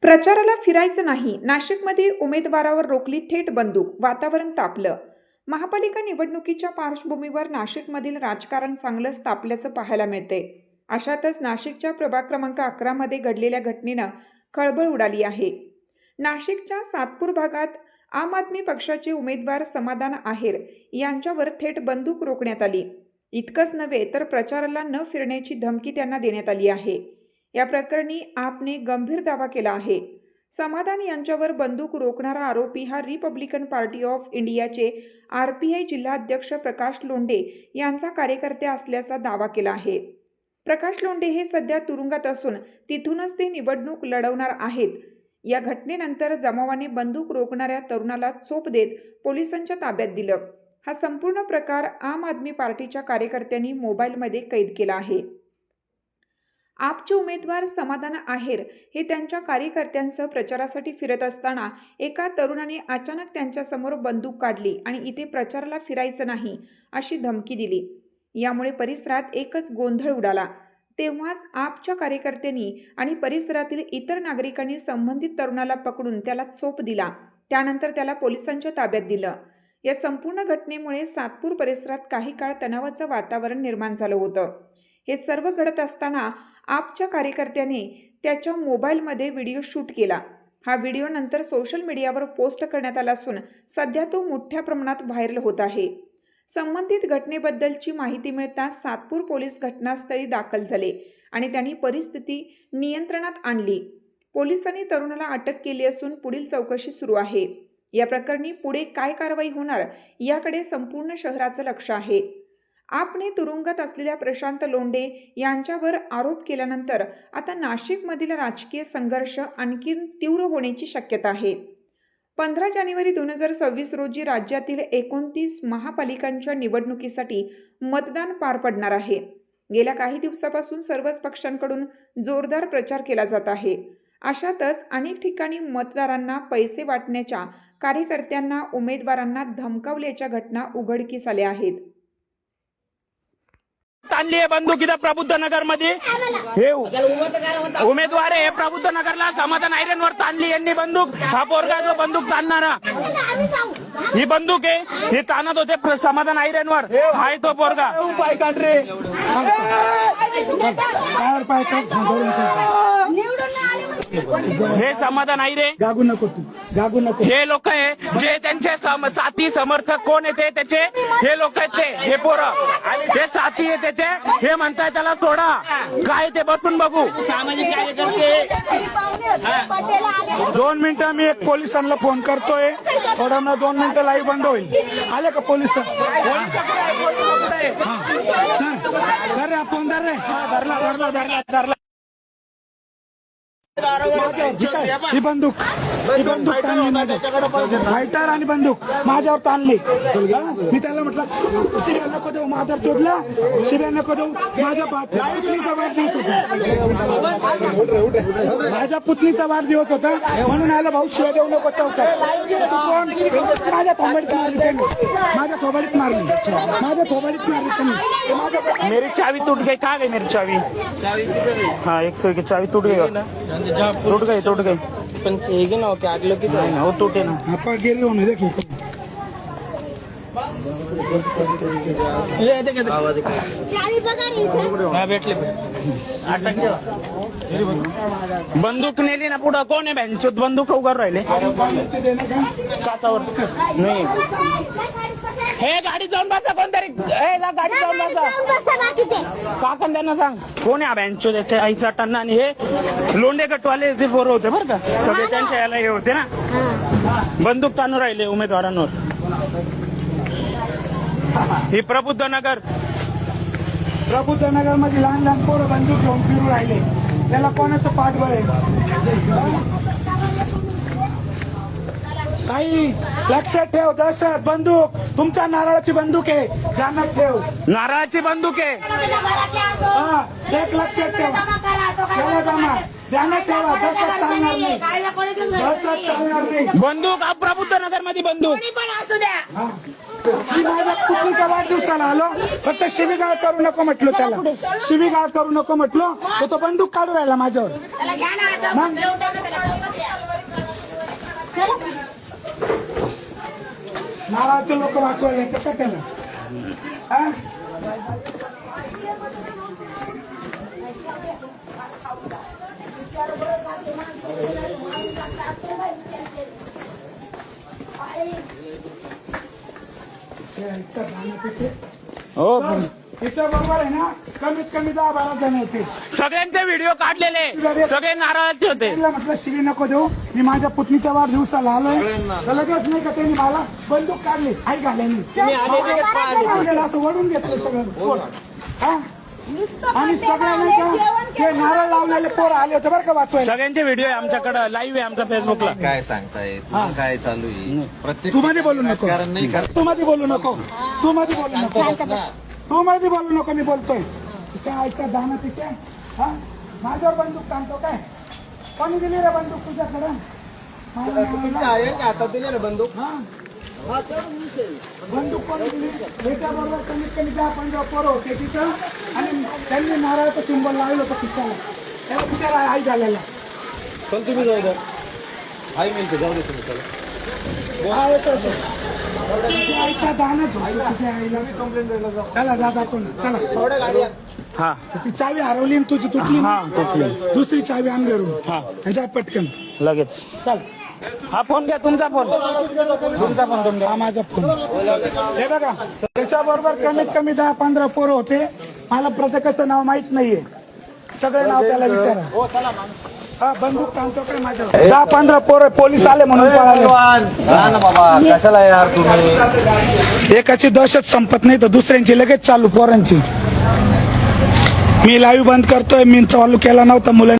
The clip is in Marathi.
प्रचाराला फिरायचं नाही. नाशिकमध्ये उमेदवारावर रोखली थेट बंदूक. वातावरण तापलं. महापालिका निवडणुकीच्या पार्श्वभूमीवर नाशिकमधील राजकारण चांगलंच तापल्याचं पाहायला मिळते. अशातच नाशिकच्या प्रभाग क्रमांक 11 मध्ये घडलेल्या घटनेनं खळबळ उडाली आहे. नाशिकच्या सातपूर भागात आम आदमी पक्षाचे उमेदवार समाधान आहेर यांच्यावर थेट बंदूक रोखण्यात आली. इतकंच नव्हे तर प्रचाराला न फिरण्याची धमकी त्यांना देण्यात आली आहे. या प्रकरणी आपने गंभीर दावा केला आहे. समाधान यांच्यावर बंदूक रोखणारा आरोपी हा रिपब्लिकन पार्टी ऑफ इंडियाचे RPI जिल्हाध्यक्ष प्रकाश लोंढे यांचा कार्यकर्ते असल्याचा दावा केला आहे. प्रकाश लोंढे हे सध्या तुरुंगात असून तिथूनच ते निवडणूक लढवणार आहेत. या घटनेनंतर जमावाने बंदूक रोखणाऱ्या तरुणाला चोप देत पोलिसांच्या ताब्यात दिलं. हा संपूर्ण प्रकार आम आदमी पार्टीच्या कार्यकर्त्यांनी मोबाईलमध्ये कैद केला आहे. आपचे उमेदवार समाधान आहेर हे त्यांच्या कार्यकर्त्यांसह प्रचारासाठी फिरत असताना एका तरुणाने अचानक त्यांच्यासमोर बंदूक काढली आणि इथे प्रचाराला फिरायचं नाही अशी धमकी दिली. यामुळे परिसरात एकच गोंधळ उडाला. तेव्हाच आपच्या कार्यकर्त्यांनी आणि परिसरातील इतर नागरिकांनी संबंधित तरुणाला पकडून त्याला चोप दिला. त्यानंतर त्याला पोलिसांच्या ताब्यात दिलं. या संपूर्ण घटनेमुळे सातपूर परिसरात काही काळ तणावाचं वातावरण निर्माण झालं होतं. हे सर्व घडत असताना आपच्या कार्यकर्त्याने त्याच्या मोबाईलमध्ये व्हिडिओ शूट केला. हा व्हिडिओ नंतर सोशल मीडियावर पोस्ट करण्यात आला असून सध्या तो मोठ्या प्रमाणात व्हायरल होत आहे. संबंधित घटनेबद्दलची माहिती मिळताच सातपूर पोलीस घटनास्थळी दाखल झाले आणि त्यांनी परिस्थिती नियंत्रणात आणली. पोलिसांनी तरुणाला अटक केली असून पुढील चौकशी सुरू आहे. या प्रकरणी पुढे काय कारवाई होणार याकडे संपूर्ण शहराचं लक्ष आहे. आपने तुरुंगात असलेल्या प्रशांत लोंढे यांच्यावर आरोप केल्यानंतर आता नाशिकमधील राजकीय संघर्ष आणखी तीव्र होण्याची शक्यता आहे. 15 जानेवारी 2026 रोजी राज्यातील 29 महापालिकांच्या निवडणुकीसाठी मतदान पार पडणार आहे. गेल्या काही दिवसापासून सर्वच पक्षांकडून जोरदार प्रचार केला जात आहे. अशातच अनेक ठिकाणी मतदारांना पैसे वाटण्याच्या, कार्यकर्त्यांना उमेदवारांना धमकावल्याच्या घटना उघडकीस आल्या आहेत. आणली आहे बंदूक इथं प्रबुद्ध नगर मध्ये. हे उमेदवार आहे प्रबुद्ध नगरला समाधान आयरनवर ताणली यांनी बंदूक. हा पोरगा जो बंदूक ताणणारा, ही बंदूक आहे, हे ताणत होते समाधान आयरनवर. हाय तो पोरगा. हे समाधान आयरे गागू नको तू, गागू नको. हे लोक आहे जे त्यांचे साथी समर्थक कोण येते त्याचे, हे लोक आहेत ते, हे पोरं हे साथी आहे त्याचे. हे म्हणताय त्याला सोडा, काय ते बसून बघू. सामाजिक कार्यकर्ते 2 मिनिटं मी एक पोलिसांना फोन करतोय. थोडा ना 2 मिनिटं लाईव्ह बंद होईल. आले का पोलिस? फोन धर रे. धरला. ही बंदूक फायटर आणि बंदूक माझ्यावर ताणली. मी त्याला म्हटलं शिव्या नको देऊ, माझा चोदला शिव्या नको देऊ. माझ्या पुतणीचा वाढदिवस होता, माझ्या पुतणीचा वाढदिवस होता म्हणून आला भाऊ शिव्या देऊ नको चौकात. माझ्या थोबाडीत मारली त्यांनी, माझ्या थोबाडीत मारली, माझ्या थोबाडीत मारली त्यांनी. मेरी चावी टूट गई. कहाँ गई मेरी चावी? हाँ 100 की चावी टूट गई. टूट गई पण हेगी ना की आगलं की नाही ना, हो टूटे ना. आपण गेली होणे देखील भेटले बंदूक नेली ना पुढं. कोण आहे बँचोत बंदूक उगार राहिले काचावर नाही. हे गाडी जाऊन बसा कोणतरी. गाडी जाऊन बसा. काकन त्यांना सांग कोण आहे बँचो त्याच्या आईचा टन्ना. आणि हे लोंढे गटवाले ते पोरं होते बरं का, सगळे त्यांच्या याला हे होते ना. बंदूक ताणून राहिले उमेदवारांवर. ही प्रबुद्ध नगर मध्ये लहान लहान पोरं बंदूक घेऊन फिरू राहिले. त्याला कोणाचं पाठबळ आहे? काही लक्षात ठेव. दहशत बंदूक तुमच्या नारळाची बंदूक आहे, ध्यानात ठेव. नारळाची बंदूक आहे. एक लक्षात ठेव. जमा ध्यानात ठेवा. दहशत चालणार नाही, दहशत चालणार नाही. बंदूक प्रबुद्ध नगर मध्ये बंदूक. मी माझ्या पुतणीच्या वाढदिवसाला आलो, फक्त शिवीगाळ करू नको म्हटलं त्याला. शिवीगाळ करू नको म्हटलं, तो बंदूक काढू राहिला माझ्यावर. नारळाचे लोक वाचवायला कसं केलं हा? हो तिच्या बरोबर आहे ना कमीत कमी 10-12 जण होते. सगळ्यांचे व्हिडिओ काढलेले सगळे नारळाचे होते. तिला म्हटलं शिवी नको देऊ, मी माझ्या पुतणीच्या वाढदिवसाला आलोय तर लगेच नाही का त्यांनी मला बंदूक काढली आई घाल्यानी असं वळून घेतलं सगळं हा? आणि सगळं नाही का ते नारळ लावलेले पोरं आले होते बरं का वाचवायला. सगळ्यांचे व्हिडिओ आहे आमच्याकडे लाईव्ह आहे आमच्या फेसबुकला. काय सांगताय काय चालू आहे प्रत्येक तू मध्ये बोलू नको, राजकारण नाही करत. तू मध्ये बोलू नको, तू मध्ये बोलू नको, तू मध्ये बोलू नको. मी बोलतोय तिच्या आईचा दाना तिच्या हा माझ्यावर बंदूक टाकतो काय? कोणी दिली रे बंदूक तुझ्याकडं? हातात दिले ना बंदूक. हा बंदूक कोणी दिली? त्याच्याबरोबर कमीत कमी 10-15 पोरं होते तिथं आणि त्यांनी नारळाचं सिंबल लावलं होतं खिशाला. त्याला बिचारा आई झालेला चल तुम्ही जाऊ द्या आई मिळते जाऊ दे तुम्ही चला. हा येतो तिच्या आईचा दानच होता तिच्या आईला. चला दादा कोण चला. हा ती चावी हरवली आणि तुझी तुटली ना? हा, तुटली. दुसरी चावी आण घरून हा. आणि जा पटकन लगेच. चल. हा फोन घ्या तुमचा फोन. तुमचा फोन तुमचा. हा माझा फोन. हे बघा त्याच्याबरोबर कमीत कमी 10-15 पोरं होते. मला प्रत्येकाचं नाव माहित नाहीये, सगळे नाव त्याला विचारा. हा बंदूक सांगतो काय माझं 10-15 पोरं पोलीस आले म्हणून पळाले. जा ना बाबा कशाला यार तुम्ही. एकाची दहशत संपत नाही तर दुसऱ्यांची लगेच चालू पोरांची. मी लाईव्ह बंद करतोय, मी चालू केला नव्हता मुलांनी